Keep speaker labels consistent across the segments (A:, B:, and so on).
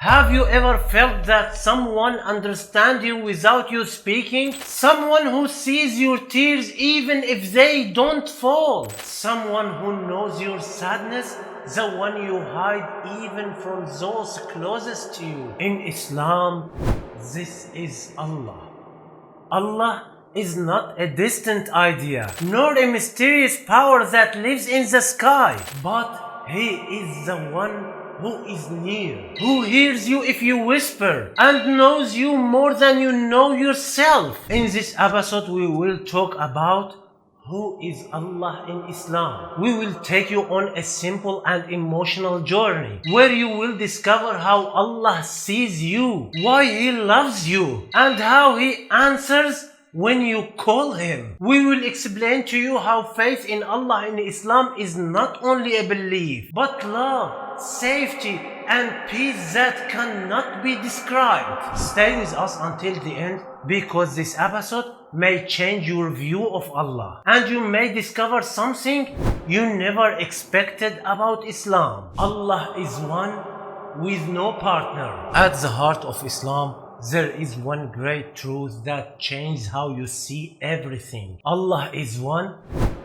A: Have you ever felt that someone understands you without you speaking? Someone who sees your tears even if they don't fall. Someone who knows your sadness, the one you hide even from those closest to you. In Islam, this is Allah. Allah is not a distant idea, nor a mysterious power that lives in the sky, but He is the one who is near, who hears you if you whisper, and knows you more than you know yourself. In this episode, we will talk about who is Allah in Islam. We will take you on a simple and emotional journey where you will discover how Allah sees you, why He loves you, and how He answers when you call Him. We will explain to you how faith in Allah in Islam is not only a belief, but love, safety, and peace that cannot be described. Stay with us until the end, because this episode may change your view of Allah, and you may discover something you never expected about Islam. Allah is one with no partner. At the heart of Islam, there is one great truth that changes how you see everything. Allah is one.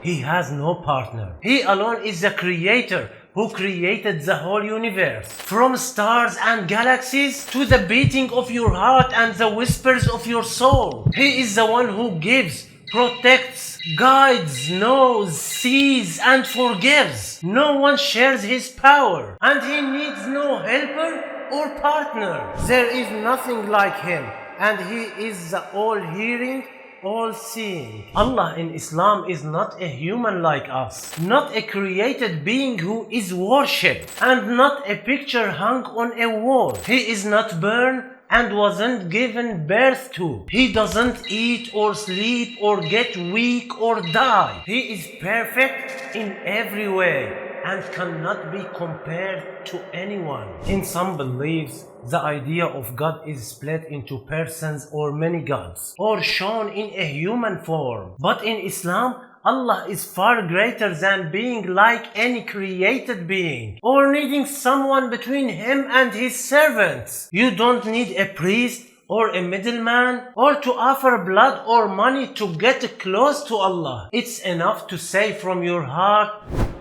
A: He has no partner. He alone is the creator who created the whole universe. From stars and galaxies to the beating of your heart and the whispers of your soul. He is the one who gives, protects, guides, knows, sees, and forgives. No one shares His power, and He needs no helper or partner. There is nothing like Him, and He is the all-hearing, all-seeing. Allah in Islam is not a human like us, not a created being who is worshipped, and not a picture hung on a wall. He is not born and wasn't given birth to. He doesn't eat or sleep or get weak or die. He is perfect in every way and cannot be compared to anyone. In some beliefs, the idea of God is split into persons or many gods, or shown in a human form. But in Islam, Allah is far greater than being like any created being, or needing someone between Him and His servants. You don't need a priest or a middleman, or to offer blood or money to get close to Allah. It's enough to say from your heart,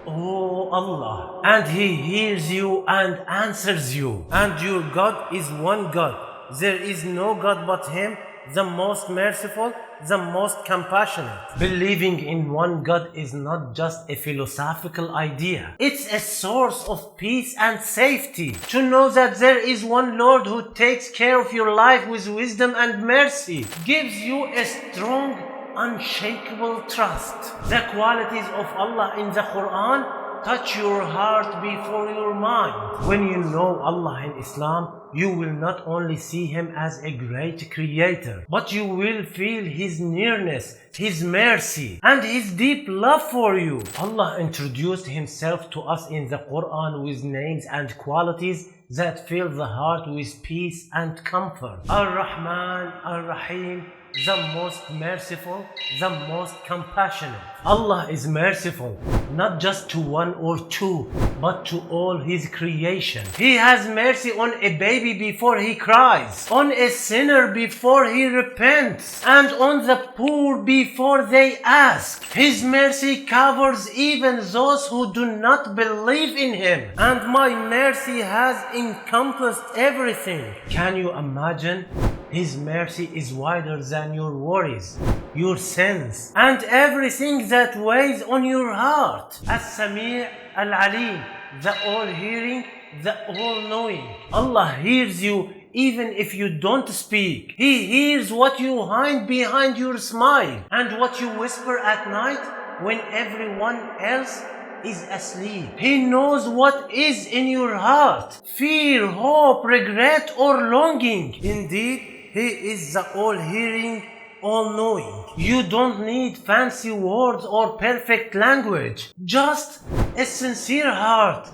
A: "Oh Allah," and He hears you and answers you. And your God is one God. There is no God but Him, the most merciful, the most compassionate. Believing in one God is not just a philosophical idea. It's a source of peace and safety. To know that there is one Lord who takes care of your life with wisdom and mercy gives you a strong, unshakable trust. The qualities of Allah in the Quran touch your heart before your mind. When you know Allah in Islam, you will not only see Him as a great creator, but you will feel His nearness, His mercy, and His deep love for you. Allah introduced Himself to us in the Quran with names and qualities that fill the heart with peace and comfort. Ar-Rahman, Ar-Rahim, the most merciful, the most compassionate. Allah is merciful, not just to one or two, but to all His creation. He has mercy on a baby before he cries, on a sinner before he repents, and on the poor before they ask. His mercy covers even those who do not believe in Him, and my mercy has encompassed everything. Can you imagine? His mercy is wider than your worries, your sins, and everything that weighs on your heart. As-Sami' Al-Alim, the all-hearing, the all-knowing. Allah hears you even if you don't speak. He hears what you hide behind your smile and what you whisper at night when everyone else is asleep. He knows what is in your heart: fear, hope, regret, or longing. Indeed, He is the all-hearing, all-knowing. You don't need fancy words or perfect language. Just a sincere heart,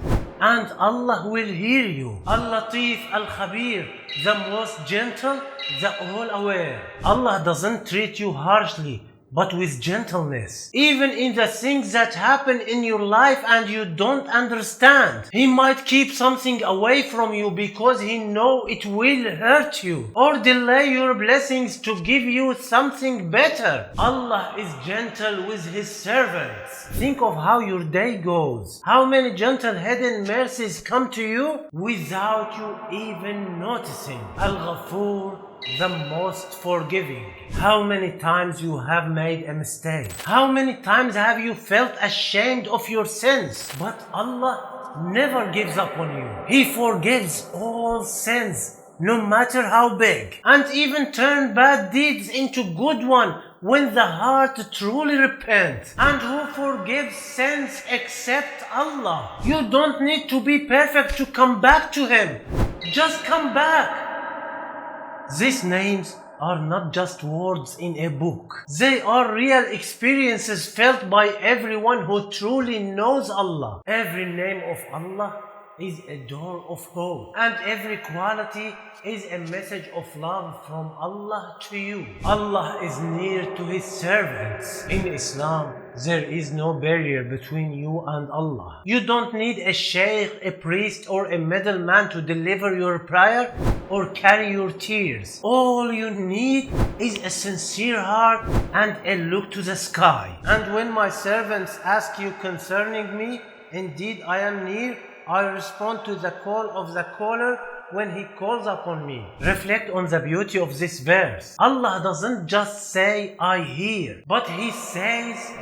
A: and Allah will hear you. Al-Lateef, Al-Khabir, the most gentle, the all-aware. Allah doesn't treat you harshly, but with gentleness. Even in the things that happen in your life and you don't understand. He might keep something away from you because he knows it will hurt you, or delay your blessings to give you something better. Allah is gentle with his servants. Think of how your day goes. How many gentle hidden mercies come to you without you even noticing. Al-Ghafoor, the most forgiving. How many times you have made a mistake? How many times have you felt ashamed of your sins? But Allah never gives up on you. He forgives all sins, no matter how big, and even turn bad deeds into good one when the heart truly repents. And who forgives sins except Allah? You don't need to be perfect to come back to Him. Just come back. These names are not just words in a book. They are real experiences felt by everyone who truly knows Allah. Every name of Allah is a door of hope, and every quality is a message of love from Allah to you. Allah is near to His servants. In Islam, there is no barrier between you and Allah. You don't need a sheikh, a priest, or a middleman to deliver your prayer or carry your tears. All you need is a sincere heart and a look to the sky. And when my servants ask you concerning me, indeed I am near. I respond to the call of the caller when he calls upon me. Reflect on the beauty of this verse. Allah doesn't just say, I hear, but He says,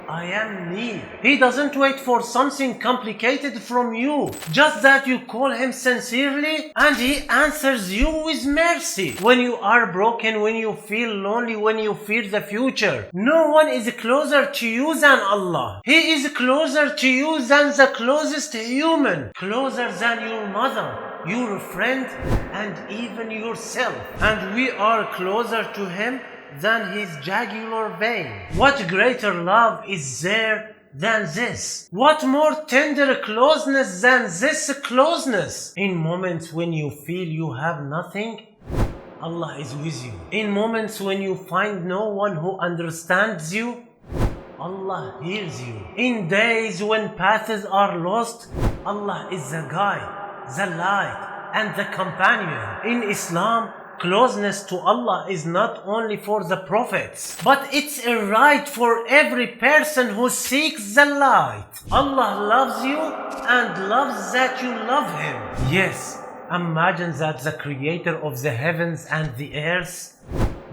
A: I am near. He doesn't wait for something complicated from you, just that you call Him sincerely and He answers you with mercy. When you are broken, when you feel lonely, when you fear the future, no one is closer to you than Allah. He is closer to you than the closest human, closer than your mother, your friend, and even yourself. And we are closer to Him than His jugular vein. What greater love is there than this? What more tender closeness than this closeness? In moments when you feel you have nothing, Allah is with you. In moments when you find no one who understands you, Allah hears you. In days when paths are lost, Allah is the guide, the light, and the companion. In Islam, closeness to Allah is not only for the prophets, but it's a right for every person who seeks the light. Allah loves you and loves that you love Him. Yes, imagine that the creator of the heavens and the earth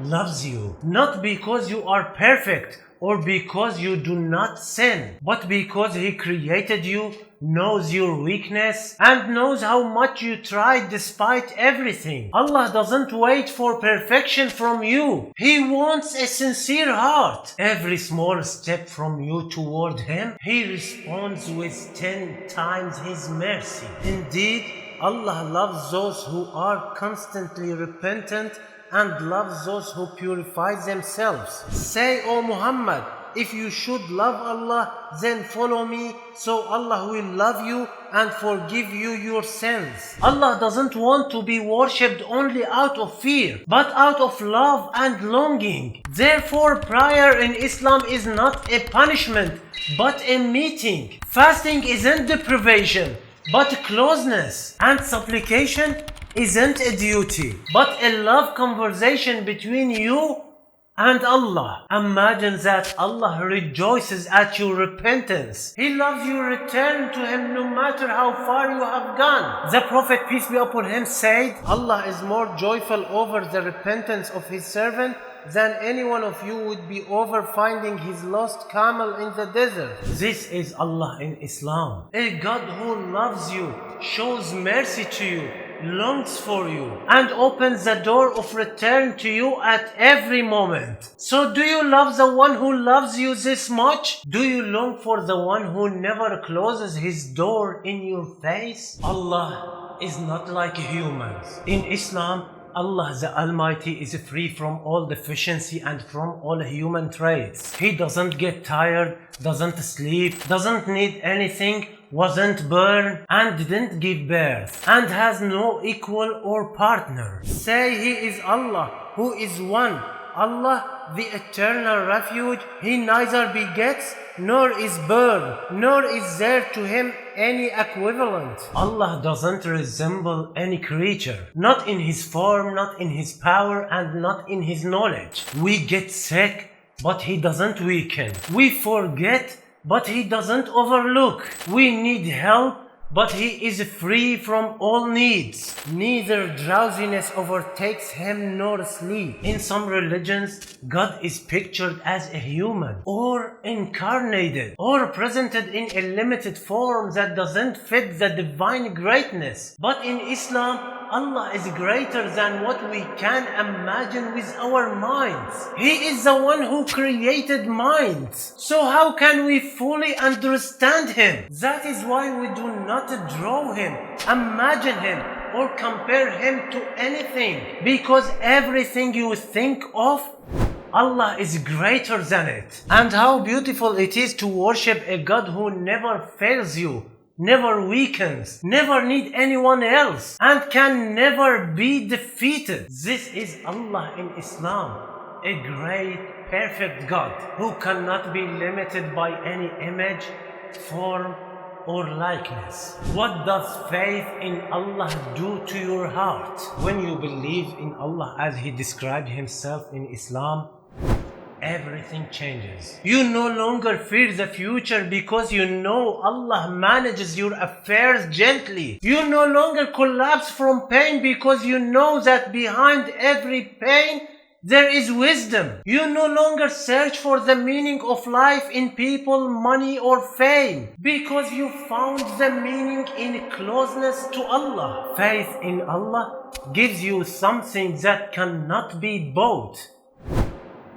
A: loves you, not because you are perfect or because you do not sin, but because He created you, knows your weakness, and knows how much you tried despite everything. Allah doesn't wait for perfection from you. He wants a sincere heart. Every small step from you toward Him, He responds with 10 times His mercy. Indeed, Allah loves those who are constantly repentant and loves those who purify themselves. Say, O Muhammad, if you should love Allah, then follow me, so Allah will love you and forgive you your sins. Allah doesn't want to be worshipped only out of fear, but out of love and longing. Therefore, prayer in Islam is not a punishment, but a meeting. Fasting isn't deprivation, but closeness. And supplication isn't a duty, but a love conversation between you and Allah. Imagine that Allah rejoices at your repentance. He loves you. Return to Him no matter how far you have gone. The Prophet, peace be upon him, said, Allah is more joyful over the repentance of His servant than any one of you would be over finding his lost camel in the desert. This is Allah in Islam. A God who loves you, shows mercy to you, longs for you, and opens the door of return to you at every moment. So do you love the one who loves you this much? Do you long for the one who never closes His door in your face? Allah is not like humans. In Islam, Allah the Almighty is free from all deficiency and from all human traits. He doesn't get tired, doesn't sleep, doesn't need anything, wasn't born, and didn't give birth, and has no equal or partner. Say He is Allah, who is one, Allah, the eternal refuge, He neither begets nor is born, nor is there to Him any equivalent. Allah doesn't resemble any creature, not in His form, not in His power, and not in His knowledge. We get sick, but He doesn't weaken. We forget, but He doesn't overlook. We need help, but He is free from all needs. Neither drowsiness overtakes Him nor sleep. In some religions, God is pictured as a human, or incarnated, or presented in a limited form that doesn't fit the divine greatness. But in Islam, Allah is greater than what we can imagine with our minds. He is the one who created minds. So how can we fully understand Him? That is why we do not draw Him, imagine Him, or compare Him to anything. Because everything you think of, Allah is greater than it. And how beautiful it is to worship a God who never fails you, never weakens, never need anyone else, and can never be defeated. This is Allah in Islam, a great, perfect God who cannot be limited by any image, form, or likeness. What does faith in Allah do to your heart? When you believe in Allah as He described Himself in Islam, everything changes. You no longer fear the future because you know Allah manages your affairs gently. You no longer collapse from pain because you know that behind every pain there is wisdom. You no longer search for the meaning of life in people, money, or fame because you found the meaning in closeness to Allah. Faith in Allah gives you something that cannot be bought.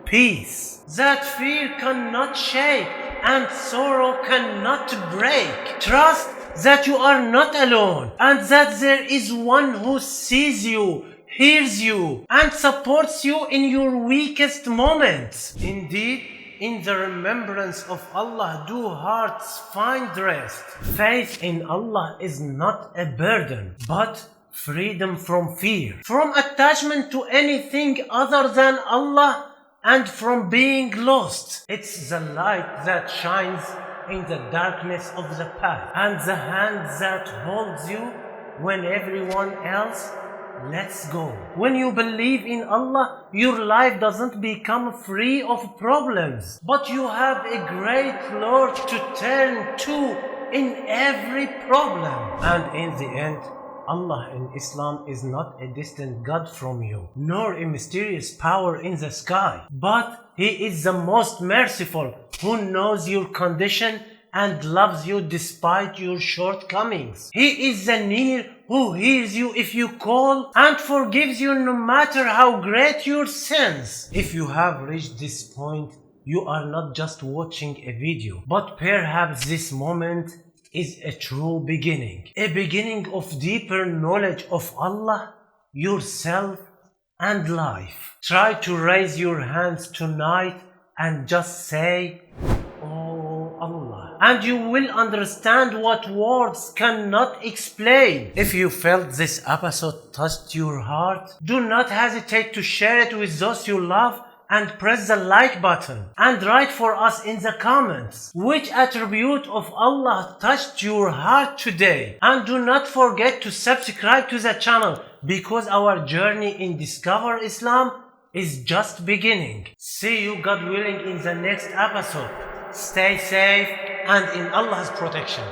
A: Peace that fear cannot shake and sorrow cannot break. Trust that you are not alone and that there is one who sees you, hears you, and supports you in your weakest moments. Indeed, in the remembrance of Allah do hearts find rest. Faith in Allah is not a burden, but freedom from fear, from attachment to anything other than Allah, and from being lost. It's the light that shines in the darkness of the path, and the hand that holds you when everyone else lets go. When you believe in Allah, your life doesn't become free of problems, but you have a great Lord to turn to in every problem. And in the end, Allah in Islam is not a distant God from you, nor a mysterious power in the sky, but He is the most merciful, who knows your condition and loves you despite your shortcomings. He is the near, who hears you if you call and forgives you no matter how great your sins. If you have reached this point, you are not just watching a video, but perhaps this moment is a true beginning, a beginning of deeper knowledge of Allah, yourself, and life. Try to raise your hands tonight and just say, "Oh Allah," and you will understand what words cannot explain. If you felt this episode touched your heart, do not hesitate to share it with those you love, and press the like button and write for us in the comments which attribute of Allah touched your heart today. And do not forget to subscribe to the channel because our journey in Discover Islam is just beginning. See you, God willing, in the next episode. Stay safe and in Allah's protection.